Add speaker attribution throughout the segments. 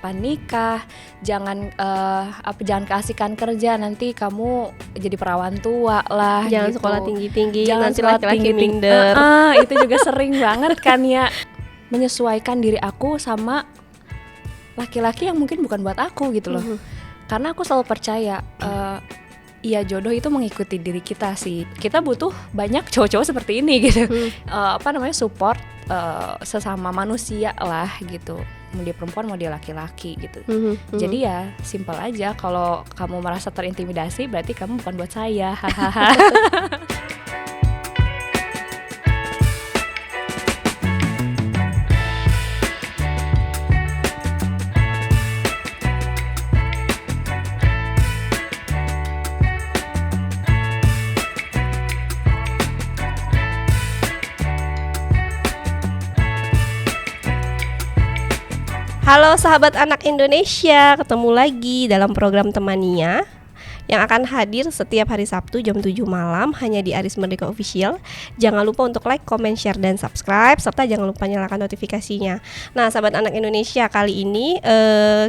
Speaker 1: kapan nikah, jangan keasikan kerja, nanti kamu jadi perawan tua lah.
Speaker 2: Jangan
Speaker 1: gitu.
Speaker 2: sekolah tinggi-tinggi,
Speaker 1: Jangan
Speaker 2: nanti
Speaker 1: sekolah
Speaker 2: laki-laki
Speaker 1: tinggi-tinggi.
Speaker 2: minder.
Speaker 1: Itu juga sering banget kan ya. Menyesuaikan diri aku sama laki-laki yang mungkin bukan buat aku gitu loh. Karena aku selalu percaya iya, jodoh itu mengikuti diri kita sih. Kita butuh banyak cowok-cowok seperti ini gitu. Support sesama manusia lah gitu. Mau dia perempuan, mau dia laki-laki gitu. Jadi ya simple aja. Kalau kamu merasa terintimidasi, berarti kamu bukan buat saya. Hahaha.
Speaker 2: Halo sahabat anak Indonesia, ketemu lagi dalam program Temania yang akan hadir setiap hari Sabtu jam 7 malam hanya di Aris Merdeka Official. Jangan lupa untuk like, comment, share, dan subscribe, serta jangan lupa nyalakan notifikasinya. Nah sahabat anak Indonesia, kali ini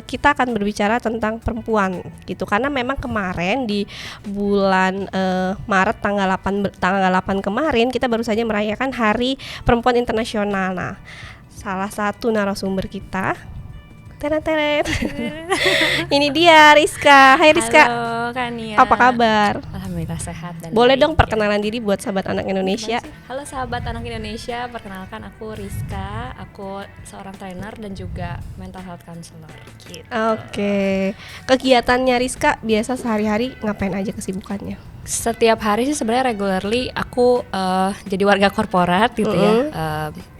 Speaker 2: kita akan berbicara tentang perempuan gitu. Karena memang kemarin di bulan Maret tanggal 8 kemarin kita baru saja merayakan Hari Perempuan Internasional. Nah salah satu narasumber kita teret. Ini dia Rizka. Hai Rizka.
Speaker 1: Halo Kania.
Speaker 2: Apa kabar?
Speaker 1: Alhamdulillah sehat dan
Speaker 2: boleh
Speaker 1: baik,
Speaker 2: dong perkenalan diri buat sahabat anak Indonesia.
Speaker 1: Halo sahabat anak Indonesia, perkenalkan aku Rizka. Aku seorang trainer dan juga mental health counselor gitu.
Speaker 2: Oke. Kegiatannya Rizka biasa sehari-hari ngapain aja kesibukannya?
Speaker 1: Setiap hari sih sebenarnya regularly aku jadi warga korporat gitu ya.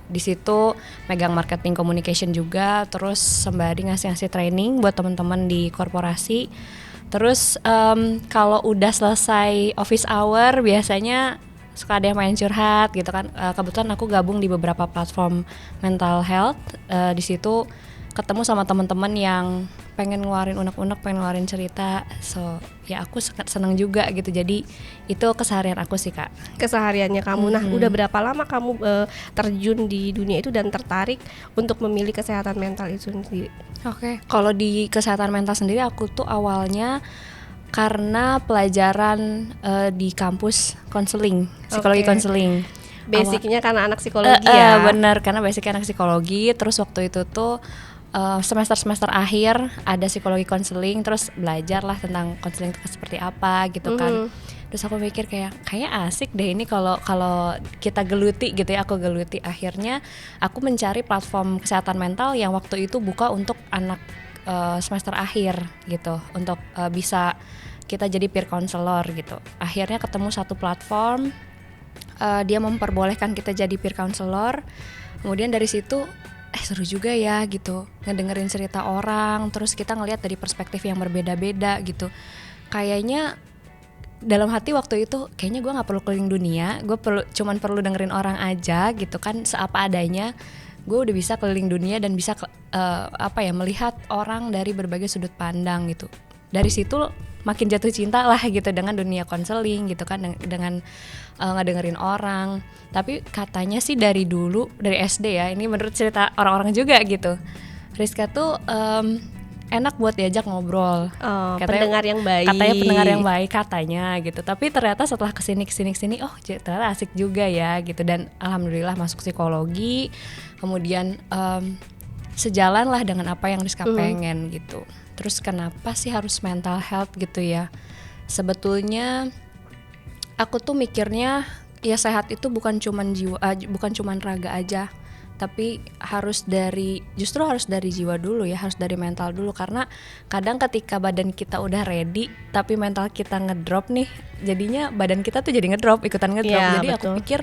Speaker 1: Di situ megang marketing communication juga, terus sembari ngasih training buat teman-teman di korporasi. Terus kalau udah selesai office hour biasanya suka ada yang main curhat gitu kan. Kebetulan aku gabung di beberapa platform mental health. Di situ ketemu sama teman-teman yang pengen ngeluarin unek-unek, pengen ngeluarin cerita. So ya aku seneng juga gitu. Jadi itu keseharian aku sih Kak.
Speaker 2: Kesehariannya kamu. Nah udah berapa lama kamu terjun di dunia itu dan tertarik untuk memilih kesehatan mental itu sendiri?
Speaker 1: Oke. Kalau di kesehatan mental sendiri aku tuh awalnya karena pelajaran di kampus konseling, psikologi konseling.
Speaker 2: Basicnya karena anak psikologi ya.
Speaker 1: Bener, karena basicnya anak psikologi. Terus waktu itu tuh semester akhir ada psikologi konseling, terus belajar lah tentang konseling itu seperti apa gitu kan. Terus aku mikir kayaknya asik deh ini kalau kita geluti gitu ya, aku geluti. Akhirnya aku mencari platform kesehatan mental yang waktu itu buka untuk anak semester akhir gitu, untuk bisa kita jadi peer counselor gitu. Akhirnya ketemu satu platform, dia memperbolehkan kita jadi peer counselor. Kemudian dari situ seru juga ya gitu, ngedengerin cerita orang, terus kita ngelihat dari perspektif yang berbeda-beda gitu. Kayaknya dalam hati waktu itu kayaknya gue nggak perlu keliling dunia, gue cuman perlu dengerin orang aja gitu kan, seapa adanya. Gue udah bisa keliling dunia dan bisa melihat orang dari berbagai sudut pandang gitu. Dari situ makin jatuh cinta lah gitu dengan dunia konseling gitu kan, dengan ngedengerin orang. Tapi katanya sih dari dulu, dari SD ya, ini menurut cerita orang-orang juga gitu, Rizka tuh enak buat diajak ngobrol.
Speaker 2: Pendengar yang baik.
Speaker 1: Katanya pendengar yang baik katanya gitu. Tapi ternyata setelah kesini oh ternyata asik juga ya gitu. Dan alhamdulillah masuk psikologi. Kemudian sejalan lah dengan apa yang Rizka pengen gitu. Terus kenapa sih harus mental health gitu ya? Sebetulnya aku tuh mikirnya ya sehat itu bukan cuman jiwa, bukan cuman raga aja, tapi justru harus dari jiwa dulu ya, harus dari mental dulu. Karena kadang ketika badan kita udah ready tapi mental kita ngedrop nih, jadinya badan kita tuh jadi ikutan ngedrop.
Speaker 2: Ya,
Speaker 1: jadi
Speaker 2: betul.
Speaker 1: aku pikir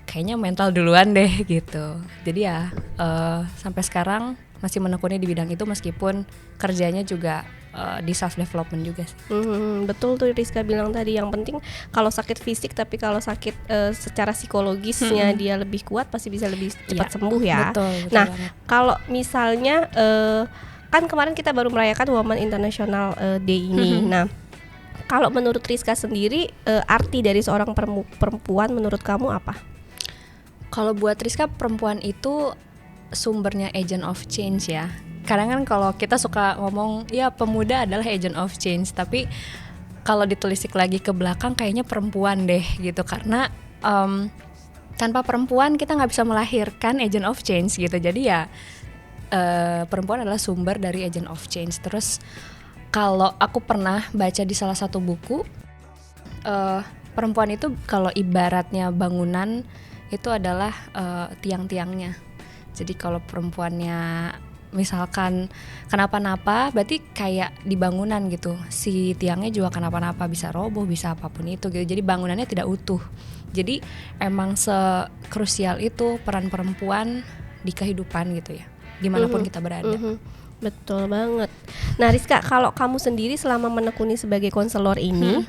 Speaker 1: kayaknya mental duluan deh gitu. Jadi ya sampai sekarang masih menekuni di bidang itu meskipun kerjanya juga di self development juga sih.
Speaker 2: Betul tuh Rizka bilang tadi, yang penting kalau sakit fisik, tapi kalau sakit secara psikologisnya dia lebih kuat, pasti bisa lebih cepat sembuh ya.
Speaker 1: Betul
Speaker 2: Nah
Speaker 1: banget.
Speaker 2: kalau misalnya kan kemarin kita baru merayakan Women International Day ini. Nah kalau menurut Rizka sendiri arti dari seorang perempuan menurut kamu apa?
Speaker 1: Kalau buat Rizka, perempuan itu sumbernya agent of change ya. kadang kan kalau kita suka ngomong ya pemuda adalah agent of change, tapi kalau ditelisik lagi ke belakang kayaknya perempuan deh gitu, karena tanpa perempuan kita nggak bisa melahirkan agent of change gitu. Jadi ya perempuan adalah sumber dari agent of change. Terus kalau aku pernah baca di salah satu buku, perempuan itu kalau ibaratnya bangunan itu adalah tiang-tiangnya. Jadi kalau perempuannya misalkan kenapa-napa, berarti kayak di bangunan gitu, si tiangnya juga kenapa-napa, bisa roboh, bisa apapun itu gitu. Jadi bangunannya tidak utuh. Jadi emang sekrusial itu peran perempuan di kehidupan gitu ya, dimanapun kita berada.
Speaker 2: Betul banget. Nah Rizka, kalau kamu sendiri selama menekuni sebagai konselor ini,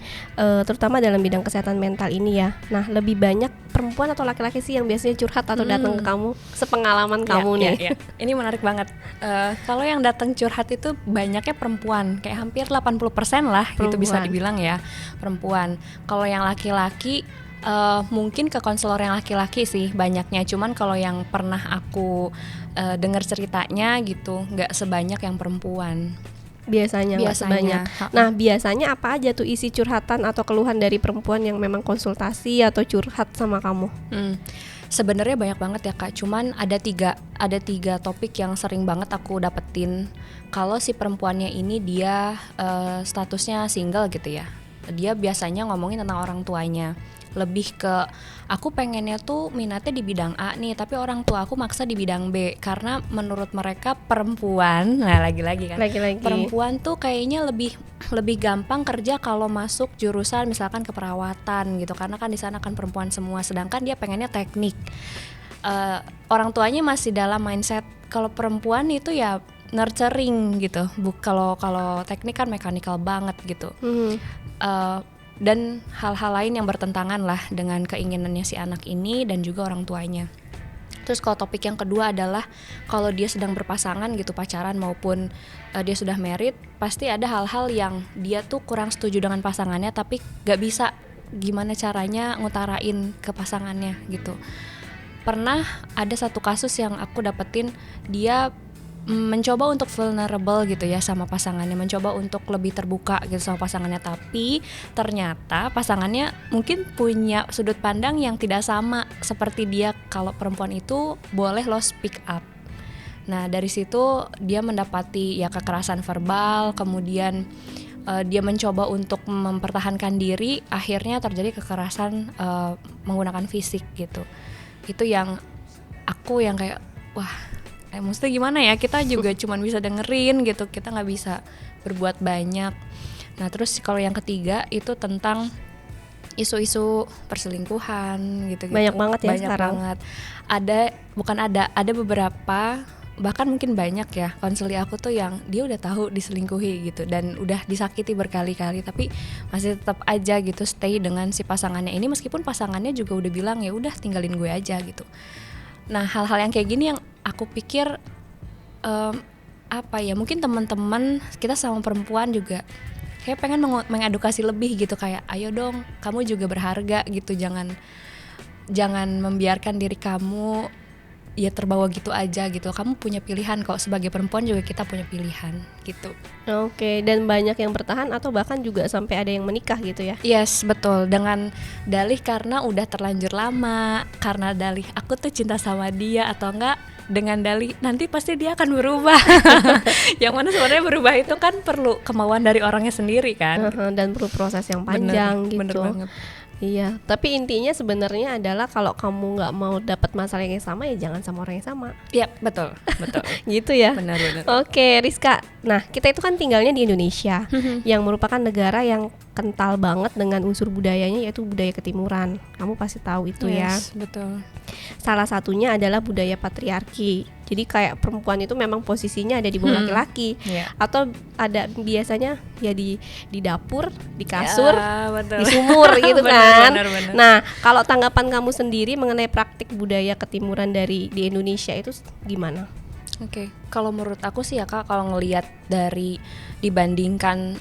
Speaker 2: terutama dalam bidang kesehatan mental ini ya, nah lebih banyak perempuan atau laki-laki sih yang biasanya curhat atau datang ke kamu, sepengalaman kamu nih?
Speaker 1: Ini menarik banget. Kalau yang datang curhat itu banyaknya perempuan, kayak hampir 80% lah gitu bisa dibilang ya, perempuan. Kalau yang laki-laki mungkin ke konselor yang laki-laki sih banyaknya, cuman kalau yang pernah aku dengar ceritanya gitu nggak sebanyak yang perempuan.
Speaker 2: Biasanya nggak sebanyak. Nah biasanya apa aja tuh isi curhatan atau keluhan dari perempuan yang memang konsultasi atau curhat sama kamu?
Speaker 1: Sebenarnya banyak banget ya Kak, cuman ada tiga topik yang sering banget aku dapetin. Kalau si perempuannya ini dia statusnya single gitu ya, dia biasanya ngomongin tentang orang tuanya. Lebih ke aku pengennya tuh minatnya di bidang A nih, tapi orang tua aku maksa di bidang B karena menurut mereka perempuan, nah lagi-lagi kan perempuan tuh kayaknya lebih gampang kerja kalau masuk jurusan misalkan keperawatan gitu, karena kan di sana kan perempuan semua, sedangkan dia pengennya teknik. Orang tuanya masih dalam mindset kalau perempuan itu ya nurturing gitu, kalau teknik kan mekanikal banget gitu. Dan hal-hal lain yang bertentangan lah dengan keinginannya si anak ini dan juga orang tuanya. Terus kalau topik yang kedua adalah kalau dia sedang berpasangan gitu, pacaran maupun dia sudah married, pasti ada hal-hal yang dia tuh kurang setuju dengan pasangannya tapi gak bisa gimana caranya ngutarain ke pasangannya gitu. Pernah ada satu kasus yang aku dapetin, dia mencoba untuk vulnerable gitu ya sama pasangannya, mencoba untuk lebih terbuka gitu sama pasangannya, tapi ternyata pasangannya mungkin punya sudut pandang yang tidak sama seperti dia. Kalau perempuan itu boleh lo speak up. Nah dari situ dia mendapati ya kekerasan verbal, kemudian dia mencoba untuk mempertahankan diri, akhirnya terjadi kekerasan menggunakan fisik gitu. Itu yang aku yang kayak wah, maksudnya gimana ya, kita juga cuman bisa dengerin gitu, kita nggak bisa berbuat banyak. Nah terus kalau yang ketiga itu tentang isu-isu perselingkuhan gitu.
Speaker 2: Banyak banget ya
Speaker 1: banyak
Speaker 2: sekarang.
Speaker 1: Banget. Ada beberapa, bahkan mungkin banyak ya konseli aku tuh yang dia udah tahu diselingkuhi gitu dan udah disakiti berkali-kali, tapi masih tetap aja gitu stay dengan si pasangannya ini meskipun pasangannya juga udah bilang ya udah tinggalin gue aja gitu. Nah hal-hal yang kayak gini yang aku pikir apa ya, mungkin teman-teman kita sama perempuan juga kayak pengen mengadukasi lebih gitu, kayak ayo dong kamu juga berharga gitu, jangan membiarkan diri kamu ya terbawa gitu aja gitu. Kamu punya pilihan kok, sebagai perempuan juga kita punya pilihan gitu.
Speaker 2: Oke, dan banyak yang bertahan atau bahkan juga sampai ada yang menikah gitu ya?
Speaker 1: Yes, betul. Dengan dalih karena udah terlanjur lama, karena dalih aku tuh cinta sama dia, atau enggak dengan dalih nanti pasti dia akan berubah. Yang mana sebenarnya berubah itu kan perlu kemauan dari orangnya sendiri kan.
Speaker 2: Dan perlu proses yang panjang gitu.
Speaker 1: Bener banget.
Speaker 2: Iya, tapi intinya sebenarnya adalah kalau kamu nggak mau dapat masalah yang sama ya jangan sama orang yang sama.
Speaker 1: Iya, betul.
Speaker 2: Gitu ya.
Speaker 1: Benar.
Speaker 2: Oke, Rizka. Nah, kita itu kan tinggalnya di Indonesia, yang merupakan negara yang kental banget dengan unsur budayanya, yaitu budaya ketimuran. Kamu pasti tahu itu ya.
Speaker 1: Betul.
Speaker 2: Salah satunya adalah budaya patriarki. Jadi kayak perempuan itu memang posisinya ada di bawah laki-laki, atau ada biasanya ya di dapur, di kasur, di sumur gitu kan.
Speaker 1: Benar.
Speaker 2: Nah, kalau tanggapan kamu sendiri mengenai praktik budaya ketimuran di Indonesia itu gimana?
Speaker 1: Oke, kalau menurut aku sih ya Kak, kalau ngelihat dari dibandingkan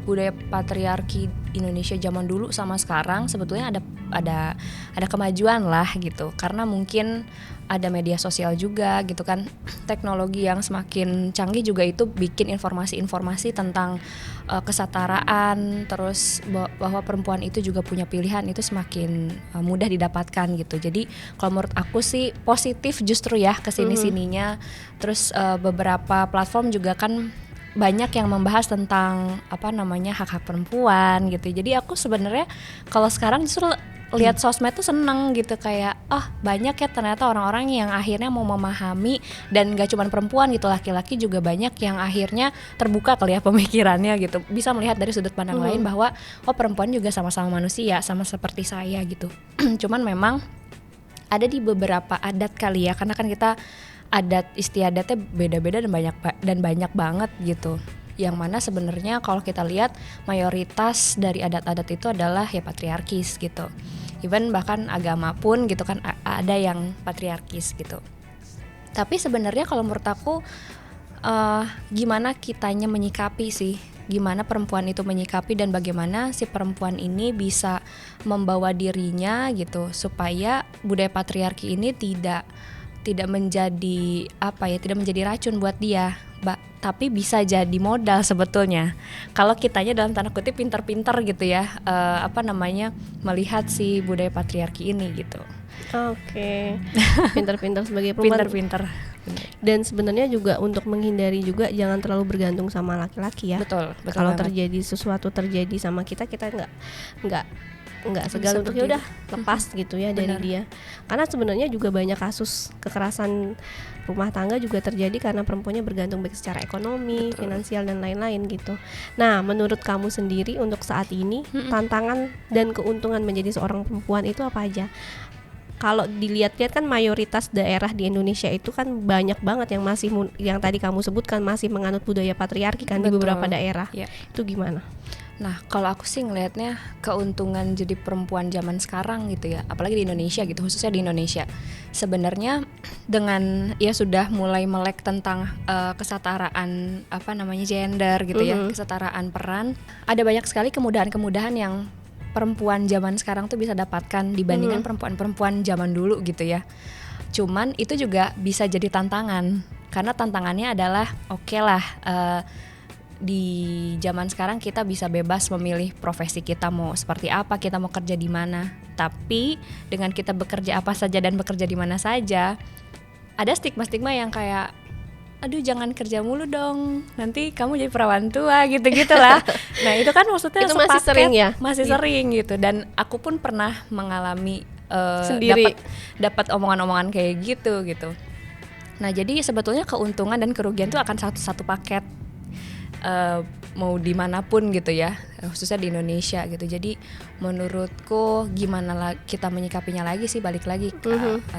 Speaker 1: budaya patriarki Indonesia zaman dulu sama sekarang, sebetulnya ada kemajuan lah gitu. Karena mungkin ada media sosial juga gitu kan. Teknologi yang semakin canggih juga itu bikin informasi-informasi tentang kesetaraan, terus bahwa perempuan itu juga punya pilihan itu semakin mudah didapatkan gitu. Jadi kalau menurut aku sih positif justru ya kesini-sininya. Terus beberapa platform juga kan banyak yang membahas tentang hak-hak perempuan gitu. Jadi aku sebenarnya kalau sekarang justru lihat sosmed tuh seneng gitu, kayak banyak ya ternyata orang-orang yang akhirnya mau memahami, dan gak cuma perempuan gitu, laki-laki juga banyak yang akhirnya terbuka kali ya pemikirannya gitu, bisa melihat dari sudut pandang lain bahwa perempuan juga sama-sama manusia, sama seperti saya gitu. Cuman memang ada di beberapa adat kali ya, karena kan kita adat istiadatnya beda-beda dan banyak banget gitu. Yang mana sebenarnya kalau kita lihat mayoritas dari adat-adat itu adalah ya patriarkis gitu. Even bahkan agama pun gitu kan ada yang patriarkis gitu. Tapi sebenarnya kalau menurut aku gimana kitanya menyikapi sih, gimana perempuan itu menyikapi dan bagaimana si perempuan ini bisa membawa dirinya gitu supaya budaya patriarki ini tidak menjadi tidak menjadi racun buat dia, tapi bisa jadi modal sebetulnya. Kalau kitanya dalam tanda kutip pintar-pintar gitu ya, melihat si budaya patriarki ini gitu.
Speaker 2: Oke. Pintar-pintar sebagai perempuan.
Speaker 1: Pintar-pintar.
Speaker 2: Dan sebenarnya juga untuk menghindari juga jangan terlalu bergantung sama laki-laki ya.
Speaker 1: Betul.
Speaker 2: Kalau terjadi sesuatu sama kita nggak segan untuk ya udah lepas gitu ya dari dia. Karena sebenarnya juga banyak kasus kekerasan rumah tangga juga terjadi karena perempuannya bergantung baik secara ekonomi, finansial dan lain-lain gitu. Nah, menurut kamu sendiri untuk saat ini tantangan dan keuntungan menjadi seorang perempuan itu apa aja? Kalau dilihat-lihat kan mayoritas daerah di Indonesia itu kan banyak banget yang masih yang tadi kamu sebutkan masih menganut budaya patriarki kan. Betul. Di beberapa daerah. Ya. Itu gimana?
Speaker 1: Nah, kalau aku sih ngelihatnya keuntungan jadi perempuan zaman sekarang gitu ya, apalagi di Indonesia gitu, khususnya di Indonesia. Sebenarnya dengan ya sudah mulai melek tentang kesetaraan gender gitu ya, kesetaraan peran, ada banyak sekali kemudahan-kemudahan yang perempuan zaman sekarang tuh bisa dapatkan dibandingkan perempuan-perempuan zaman dulu gitu ya. Cuman itu juga bisa jadi tantangan, karena tantangannya adalah di zaman sekarang kita bisa bebas memilih profesi kita mau seperti apa, kita mau kerja di mana. Tapi dengan kita bekerja apa saja dan bekerja di mana saja, ada stigma-stigma yang kayak aduh jangan kerja mulu dong, nanti kamu jadi perawan tua gitu-gitu lah. Nah itu kan maksudnya
Speaker 2: itu masih sering ya?
Speaker 1: Masih sering gitu. Dan aku pun pernah mengalami
Speaker 2: sendiri
Speaker 1: dapat omongan-omongan kayak gitu. Nah jadi sebetulnya keuntungan dan kerugian itu akan satu paket. Mau dimanapun gitu ya, khususnya di Indonesia gitu. Jadi menurutku gimana kita menyikapinya lagi sih, balik lagi ke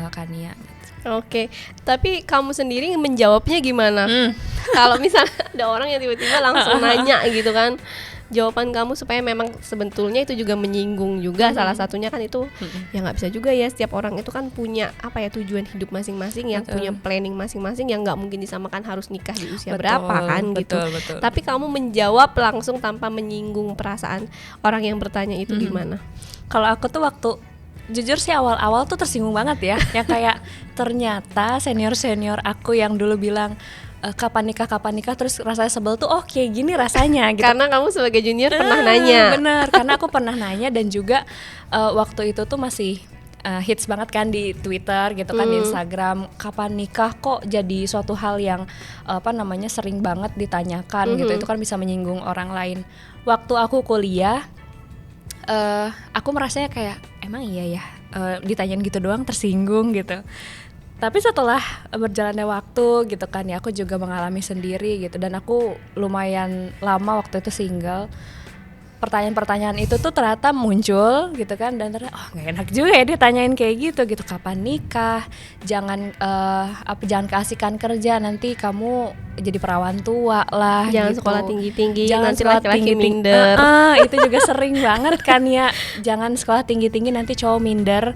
Speaker 1: Kania gitu.
Speaker 2: Oke, tapi kamu sendiri menjawabnya gimana? Kalau misalnya ada orang yang tiba-tiba langsung nanya gitu kan, jawaban kamu supaya memang sebetulnya itu juga menyinggung juga. Salah satunya kan itu ya nggak bisa juga ya, setiap orang itu kan punya tujuan hidup masing-masing, yang punya planning masing-masing, yang nggak mungkin disamakan harus nikah di usia berapa kan gitu.
Speaker 1: Betul.
Speaker 2: Tapi kamu menjawab langsung tanpa menyinggung perasaan orang yang bertanya itu gimana?
Speaker 1: Kalau aku tuh jujur sih awal-awal tuh tersinggung banget ya, yang kayak ternyata senior-senior aku yang dulu bilang kapan nikah terus rasanya sebel tuh kayak gini rasanya gitu.
Speaker 2: Karena kamu sebagai junior pernah nanya.
Speaker 1: Bener, karena aku pernah nanya, dan juga waktu itu tuh masih hits banget kan di Twitter gitu kan, di Instagram, kapan nikah kok jadi suatu hal yang sering banget ditanyakan gitu. Itu kan bisa menyinggung orang lain. Waktu aku kuliah aku merasanya kayak emang iya ya, ditanyain gitu doang tersinggung gitu. Tapi setelah berjalannya waktu gitu kan ya, aku juga mengalami sendiri gitu, dan aku lumayan lama waktu itu single. Pertanyaan-pertanyaan itu tuh ternyata muncul gitu kan, dan ternyata nggak enak juga ya ditanyain kayak gitu, kapan nikah, jangan keasikan kerja, nanti kamu jadi perawan tua lah,
Speaker 2: jangan
Speaker 1: gitu.
Speaker 2: Sekolah tinggi-tinggi,
Speaker 1: jangan
Speaker 2: nanti
Speaker 1: sekolah
Speaker 2: laki-laki
Speaker 1: tinggi-tinggi
Speaker 2: minder.
Speaker 1: Itu juga sering banget kan ya, jangan sekolah tinggi-tinggi nanti cowok minder.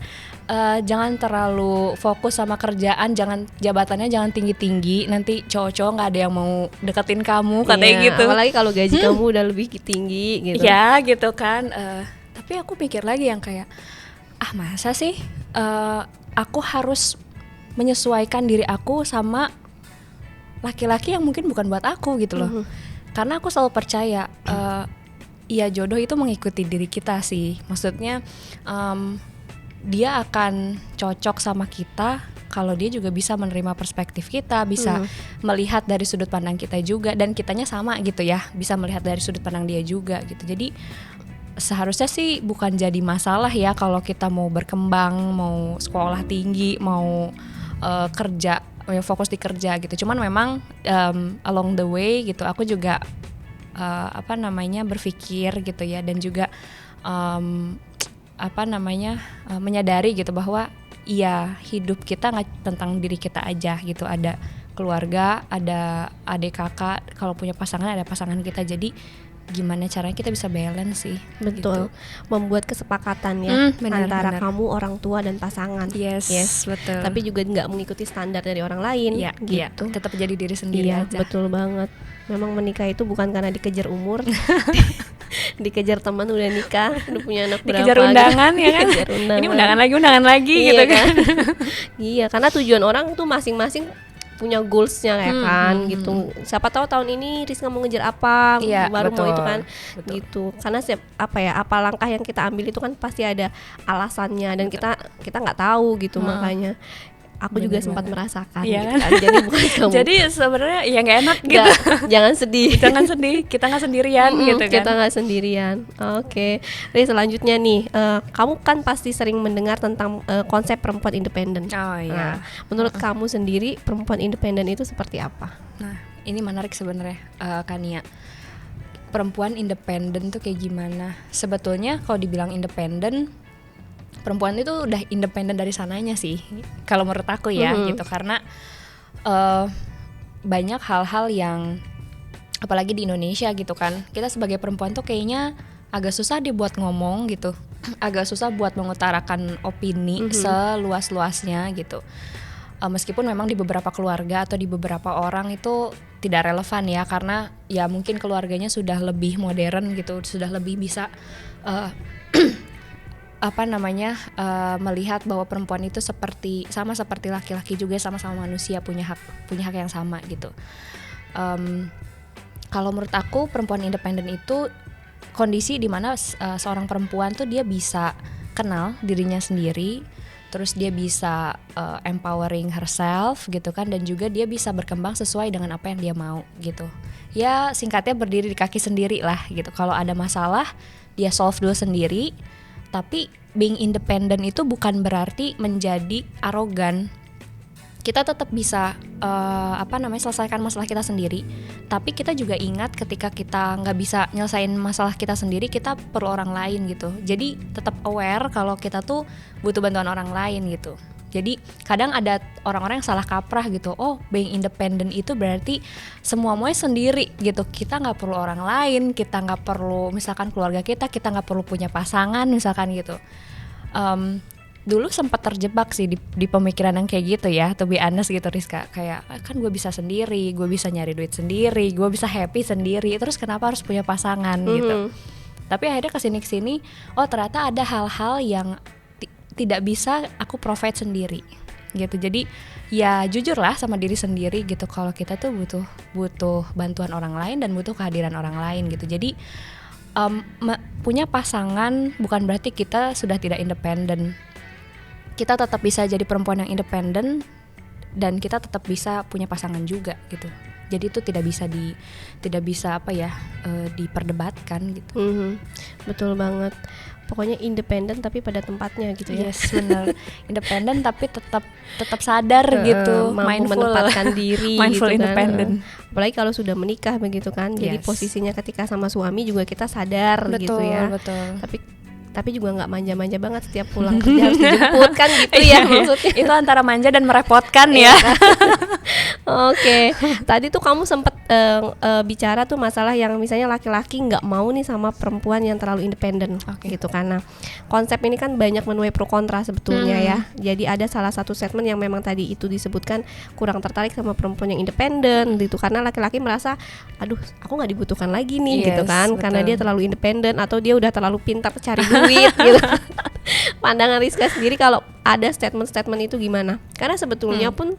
Speaker 1: Jangan terlalu fokus sama kerjaan, jabatannya jangan tinggi-tinggi, nanti cowok-cowok nggak ada yang mau deketin kamu, katanya gitu.
Speaker 2: Apalagi kalau gaji kamu udah lebih tinggi gitu.
Speaker 1: Ya gitu kan. Tapi aku pikir lagi yang kayak masa sih aku harus menyesuaikan diri aku sama laki-laki yang mungkin bukan buat aku gitu loh. Karena aku selalu percaya ya jodoh itu mengikuti diri kita sih. Maksudnya dia akan cocok sama kita kalau dia juga bisa menerima perspektif kita, bisa melihat dari sudut pandang kita juga, dan kitanya sama gitu ya, bisa melihat dari sudut pandang dia juga gitu. Jadi seharusnya sih bukan jadi masalah ya kalau kita mau berkembang, mau sekolah tinggi, mau kerja, fokus di kerja gitu. Cuman memang along the way gitu aku juga berpikir gitu ya, dan juga menyadari gitu bahwa iya, hidup kita nggak tentang diri kita aja gitu. Ada keluarga, ada adik kakak, kalau punya pasangan ada pasangan kita. Jadi gimana caranya kita bisa balance sih?
Speaker 2: Betul, gitu. Membuat kesepakatan ya antara kamu, orang tua dan pasangan.
Speaker 1: Yes, betul.
Speaker 2: Tapi juga nggak mengikuti standar dari orang lain. Gitu.
Speaker 1: Tetap jadi diri sendiri aja.
Speaker 2: Betul banget. Memang menikah itu bukan karena dikejar umur. Dikejar teman udah nikah, udah punya anak berapa,
Speaker 1: dikejar undangan gitu. Ya kan, ini undangan lagi gitu kan.
Speaker 2: Iya, karena tujuan orang tuh masing-masing punya goalsnya ya kan gitu. Siapa tahu tahun ini Rizka mau ngejar apa, baru betul, mau itu kan betul. Gitu. Karena apa langkah yang kita ambil itu kan pasti ada alasannya, dan kita nggak tahu gitu. Makanya aku juga sempat merasakan gitu kan. Jadi bukan kamu.
Speaker 1: Jadi sebenarnya ya nggak enak gitu.
Speaker 2: Jangan sedih.
Speaker 1: Jangan sedih. Kita nggak sendirian gitu kan.
Speaker 2: Kita nggak sendirian. Oke. Jadi selanjutnya nih, kamu kan pasti sering mendengar tentang konsep perempuan independen.
Speaker 1: Oh iya.
Speaker 2: Menurut kamu sendiri perempuan independen itu seperti apa?
Speaker 1: Nah, ini menarik sebenarnya, Kania. Perempuan independen tuh kayak gimana? Sebetulnya kalau dibilang independen, perempuan itu udah independen dari sananya sih, kalau menurut aku ya gitu. Karena banyak hal-hal yang apalagi di Indonesia gitu kan, kita sebagai perempuan tuh kayaknya agak susah dibuat ngomong gitu, agak susah buat mengutarakan opini seluas-luasnya gitu. Meskipun memang di beberapa keluarga atau di beberapa orang itu tidak relevan ya, karena ya mungkin keluarganya sudah lebih modern gitu, sudah lebih bisa melihat bahwa perempuan itu sama seperti laki-laki juga, sama-sama manusia, punya hak yang sama gitu. Kalau menurut aku perempuan independen itu kondisi di mana seorang perempuan tuh dia bisa kenal dirinya sendiri, terus dia bisa empowering herself gitu kan, dan juga dia bisa berkembang sesuai dengan apa yang dia mau gitu. Ya singkatnya berdiri di kaki sendiri lah gitu. Kalau ada masalah dia solve dulu sendiri. Tapi being independent itu bukan berarti menjadi arogan. Kita tetap bisa selesaikan masalah kita sendiri. Tapi kita juga ingat ketika kita nggak bisa nyelesain masalah kita sendiri, kita perlu orang lain gitu. Jadi tetap aware kalau kita tuh butuh bantuan orang lain gitu. Jadi kadang ada orang-orang yang salah kaprah gitu. Oh, being independent itu berarti semuanya sendiri gitu. Kita nggak perlu orang lain, kita nggak perlu misalkan keluarga kita nggak perlu punya pasangan misalkan gitu. Dulu sempat terjebak sih di pemikiran yang kayak gitu ya, to be honest gitu Rizka. Kayak kan gue bisa sendiri, gue bisa nyari duit sendiri, gue bisa happy sendiri, terus kenapa harus punya pasangan gitu. Tapi akhirnya kesini oh ternyata ada hal-hal yang tidak bisa aku provide sendiri gitu. Jadi ya jujur lah sama diri sendiri gitu, kalau kita tuh butuh bantuan orang lain dan butuh kehadiran orang lain gitu. Jadi punya pasangan bukan berarti kita sudah tidak independen. Kita tetap bisa jadi perempuan yang independen dan kita tetap bisa punya pasangan juga gitu. Jadi itu tidak bisa diperdebatkan gitu.
Speaker 2: Betul banget. Pokoknya independen tapi pada tempatnya gitu ya.
Speaker 1: Yes, benar. Independen tapi tetap sadar gitu,
Speaker 2: mampu menempatkan diri
Speaker 1: mindful
Speaker 2: gitu
Speaker 1: independent.
Speaker 2: Apalagi kalau sudah menikah begitu kan. Jadi posisinya ketika sama suami juga kita sadar gitu ya. Betul. Tapi juga nggak manja-manja banget, setiap pulang kerja harus dijemput kan gitu ya maksudnya.
Speaker 1: Itu antara manja dan merepotkan ya.
Speaker 2: Oke. Tadi tuh kamu sempat bicara tuh masalah yang misalnya laki-laki nggak mau nih sama perempuan yang terlalu independen gitu. Karena konsep ini kan banyak menuai pro kontra sebetulnya ya. Jadi ada salah satu statement yang memang tadi itu disebutkan kurang tertarik sama perempuan yang independen gitu, karena laki-laki merasa aduh aku nggak dibutuhkan lagi nih gitu kan, betul. Karena dia terlalu independen atau dia udah terlalu pintar cari duit gitu. pandangan Rizka sendiri kalau ada statement-statement itu gimana? Karena sebetulnya pun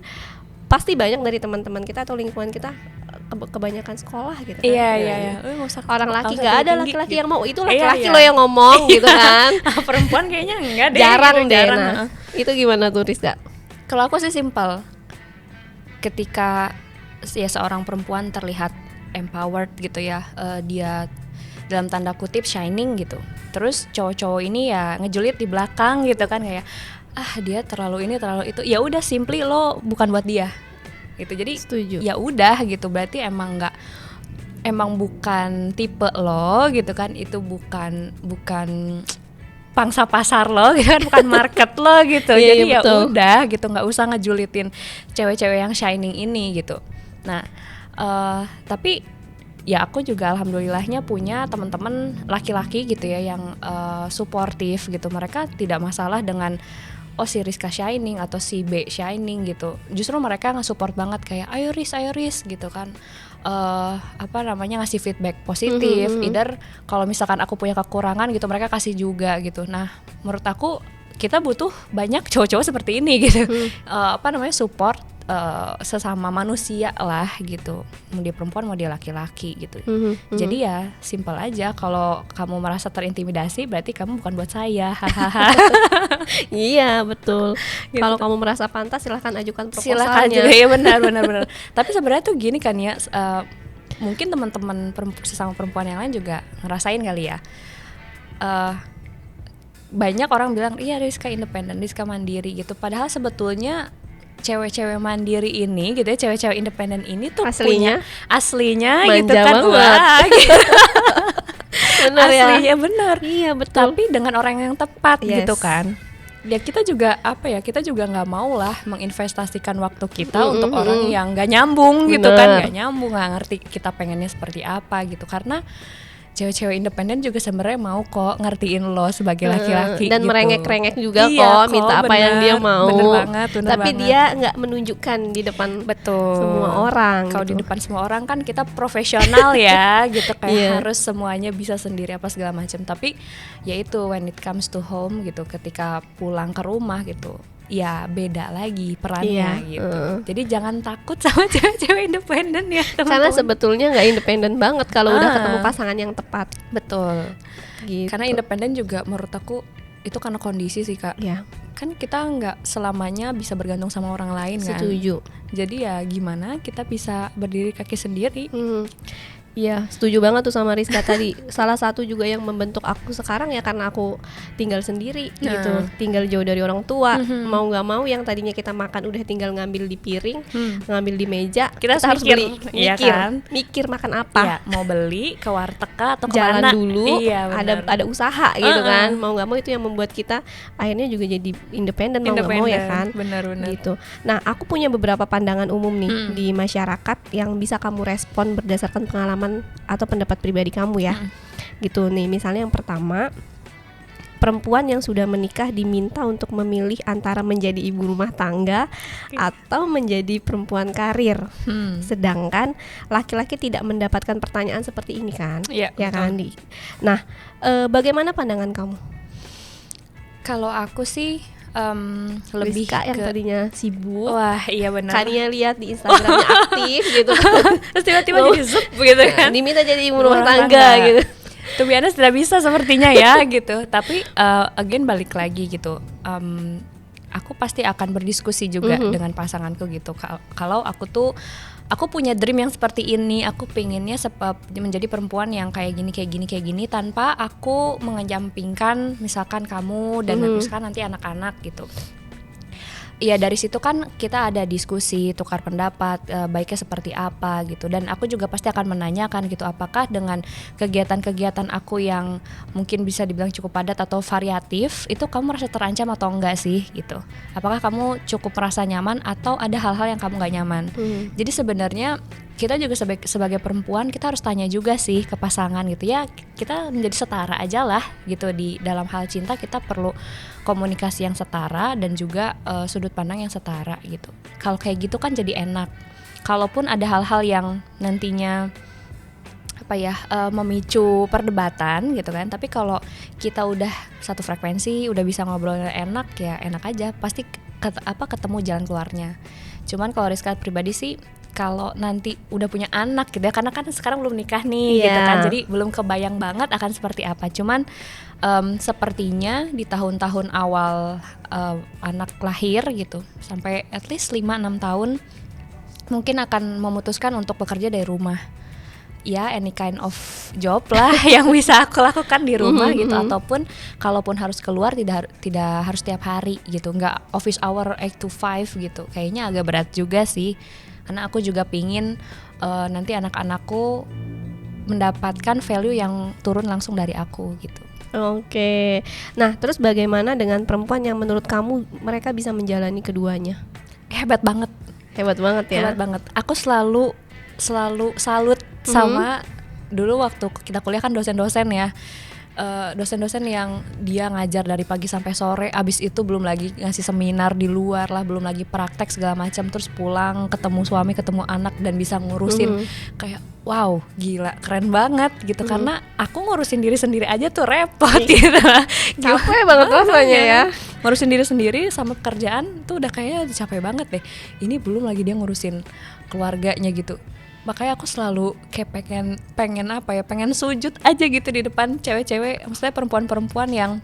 Speaker 2: pasti banyak dari teman-teman kita atau lingkungan kita kebanyakan sekolah gitu kan.
Speaker 1: Iya.
Speaker 2: Orang laki nggak ada laki-laki yang mau, itu laki-laki
Speaker 1: Iya.
Speaker 2: lo yang ngomong gitu kan.
Speaker 1: Perempuan kayaknya enggak deh.
Speaker 2: Jarang
Speaker 1: gitu,
Speaker 2: deh. Nah, itu gimana tuh Rizka?
Speaker 1: Kalau aku sih simpel. Ketika ya seorang perempuan terlihat empowered gitu ya, dia dalam tanda kutip shining gitu. Terus cowok-cowok ini ya ngejulit di belakang gitu kan, kayak dia terlalu ini terlalu itu. Ya udah, simply lo bukan buat dia. Gitu. Jadi
Speaker 2: Setuju.
Speaker 1: ya udah gitu, berarti emang bukan tipe lo gitu kan, itu bukan pangsa pasar lo gitu kan, bukan market lo gitu. Jadi ya udah gitu, nggak usah ngejulitin cewek-cewek yang shining ini gitu. Nah, tapi ya aku juga alhamdulillahnya punya teman-teman laki-laki gitu ya yang suportif gitu. Mereka tidak masalah dengan si Rizka shining atau si B shining gitu. Justru mereka nge-support banget, kayak ayo Riz gitu kan. Ngasih feedback positif. Either kalau misalkan aku punya kekurangan gitu, mereka kasih juga gitu. Nah, menurut aku kita butuh banyak cowok-cowok seperti ini gitu. Support sesama manusia lah gitu. Mau dia perempuan mau dia laki-laki gitu. Jadi ya simpel aja, kalau kamu merasa terintimidasi berarti kamu bukan buat saya.
Speaker 2: Iya betul.
Speaker 1: Gitu.
Speaker 2: Kalau kamu merasa pantas silahkan ajukan proposalnya.
Speaker 1: Silakan juga, ya benar. Tapi sebenarnya tuh gini kan ya, mungkin teman-teman sesama perempuan yang lain juga ngerasain kali ya. Banyak orang bilang iya Rizka independen, Rizka mandiri gitu. Padahal sebetulnya cewek-cewek mandiri ini gitu ya, cewek-cewek independen ini tuh
Speaker 2: aslinya
Speaker 1: gitu kan.
Speaker 2: Gitu. Bener
Speaker 1: aslinya
Speaker 2: ya?
Speaker 1: Bener.
Speaker 2: Iya betul.
Speaker 1: Tapi dengan orang yang tepat gitu
Speaker 2: Yes.
Speaker 1: kan. Ya kita juga kita juga nggak mau lah menginvestasikan waktu kita untuk orang yang nggak nyambung gitu kan, nggak nyambung, nggak ngerti kita pengennya seperti apa gitu. Karena cewek-cewek independen juga sebenarnya mau kok ngertiin lo sebagai laki-laki
Speaker 2: dan
Speaker 1: gitu.
Speaker 2: merengek-rengek juga kok, minta apa yang dia mau.
Speaker 1: Bener banget.
Speaker 2: Tapi dia nggak menunjukkan di depan semua orang.
Speaker 1: Kalau
Speaker 2: gitu.
Speaker 1: di depan semua orang kan kita profesional ya gitu, kayak harus semuanya bisa sendiri apa segala macam. Tapi ya itu, when it comes to home gitu, ketika pulang ke rumah gitu, ya beda lagi perannya gitu. Jadi jangan takut sama cewek-cewek independen ya teman-teman.
Speaker 2: Karena sebetulnya nggak independen banget kalau udah ketemu pasangan yang tepat.
Speaker 1: Betul.
Speaker 2: Gitu.
Speaker 1: Karena independen juga menurut aku itu karena kondisi sih Kak.
Speaker 2: Ya.
Speaker 1: Kan kita nggak selamanya bisa bergantung sama orang lain kan.
Speaker 2: Setuju.
Speaker 1: Jadi ya gimana kita bisa berdiri kaki sendiri.
Speaker 2: Iya, setuju banget tuh sama Rizka tadi. Salah satu juga yang membentuk aku sekarang ya karena aku tinggal sendiri gitu, tinggal jauh dari orang tua. Mau nggak mau yang tadinya kita makan udah tinggal ngambil di piring, ngambil di meja, kita harus beli, mikir makan apa.
Speaker 1: Ya, mau beli ke warteg atau
Speaker 2: jalan
Speaker 1: kemana
Speaker 2: dulu,
Speaker 1: iya,
Speaker 2: ada usaha gitu kan. Mau nggak mau itu yang membuat kita akhirnya juga jadi independen mau nggak mau ya kan.
Speaker 1: Benar.
Speaker 2: Gitu. Nah, aku punya beberapa pandangan umum nih di masyarakat yang bisa kamu respon berdasarkan pengalaman atau pendapat pribadi kamu ya. Gitu nih, misalnya yang pertama, perempuan yang sudah menikah diminta untuk memilih antara menjadi ibu rumah tangga atau menjadi perempuan karir. Sedangkan laki-laki tidak mendapatkan pertanyaan seperti ini kan?
Speaker 1: Ya
Speaker 2: kan? Nah, bagaimana pandangan kamu?
Speaker 1: Kalau aku sih lebih
Speaker 2: Rizka yang tadinya sibuk.
Speaker 1: Wah iya benar.
Speaker 2: Kania lihat di Instagramnya aktif gitu.
Speaker 1: Terus tiba-tiba jadi zup gitu kan.
Speaker 2: Diminta jadi ibu rumah tangga gitu.
Speaker 1: To be honest tidak bisa sepertinya ya gitu. Tapi again balik lagi gitu. Aku pasti akan berdiskusi juga dengan pasanganku gitu. Kalau aku punya dream yang seperti ini, aku pengennya menjadi perempuan yang kayak gini tanpa aku mengejampingkan misalkan kamu dan misalkan nanti anak-anak gitu. Ya dari situ kan kita ada diskusi, tukar pendapat, baiknya seperti apa gitu. Dan aku juga pasti akan menanyakan gitu, apakah dengan kegiatan-kegiatan aku yang mungkin bisa dibilang cukup padat atau variatif, itu kamu merasa terancam atau enggak sih gitu. Apakah kamu cukup merasa nyaman atau ada hal-hal yang kamu enggak nyaman. Jadi sebenarnya kita juga sebagai perempuan kita harus tanya juga sih ke pasangan gitu ya, kita menjadi setara aja lah gitu. Di dalam hal cinta kita perlu komunikasi yang setara dan juga sudut pandang yang setara gitu. Kalau kayak gitu kan jadi enak. Kalaupun ada hal-hal yang nantinya memicu perdebatan gitu kan. Tapi kalau kita udah satu frekuensi, udah bisa ngobrol enak ya enak aja, pasti ketemu jalan keluarnya. Cuman kalau Rizka pribadi sih, kalau nanti udah punya anak gitu ya, karena kan sekarang belum nikah nih gitu kan, jadi belum kebayang banget akan seperti apa. Cuman sepertinya di tahun-tahun awal anak lahir gitu, sampai at least 5-6 tahun mungkin akan memutuskan untuk bekerja dari rumah. Ya, any kind of job lah yang bisa aku lakukan di rumah gitu, ataupun kalaupun harus keluar tidak harus tiap hari gitu, nggak office hour 8 to 5 gitu. Kayaknya agak berat juga sih, karena aku juga pingin nanti anak-anakku mendapatkan value yang turun langsung dari aku gitu.
Speaker 2: Oke. Nah, terus bagaimana dengan perempuan yang menurut kamu mereka bisa menjalani keduanya?
Speaker 1: Hebat banget.
Speaker 2: Hebat banget ya.
Speaker 1: Hebat banget. Aku selalu salut sama dulu waktu kita kuliah kan dosen-dosen ya. Dosen-dosen yang dia ngajar dari pagi sampai sore, abis itu belum lagi ngasih seminar di luar lah, belum lagi praktek segala macam, terus pulang ketemu suami, ketemu anak dan bisa ngurusin. Kayak wow, gila, keren banget gitu. Karena aku ngurusin diri sendiri aja tuh repot gitu.
Speaker 2: Capek banget rasanya ya.
Speaker 1: Ngurusin diri sendiri sama pekerjaan tuh udah kayaknya capek banget deh. Ini belum lagi dia ngurusin keluarganya gitu. Makanya aku selalu kayak pengen sujud aja gitu di depan cewek-cewek, maksudnya perempuan-perempuan yang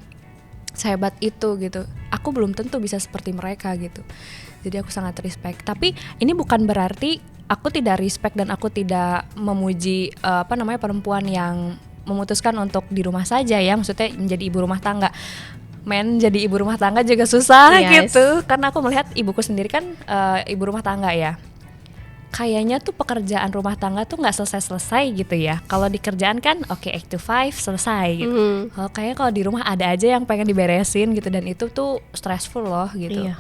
Speaker 1: sehebat itu gitu. Aku belum tentu bisa seperti mereka gitu. Jadi aku sangat respect. Tapi ini bukan berarti aku tidak respect dan aku tidak memuji perempuan yang memutuskan untuk di rumah saja ya, maksudnya menjadi ibu rumah tangga. Jadi ibu rumah tangga juga susah gitu. Karena aku melihat ibuku sendiri kan ibu rumah tangga ya. Kayaknya tuh pekerjaan rumah tangga tuh nggak selesai gitu ya. Kalau di kerjaan kan 8 to 5 selesai gitu. Kayaknya kalau di rumah ada aja yang pengen diberesin gitu, dan itu tuh stressful loh gitu.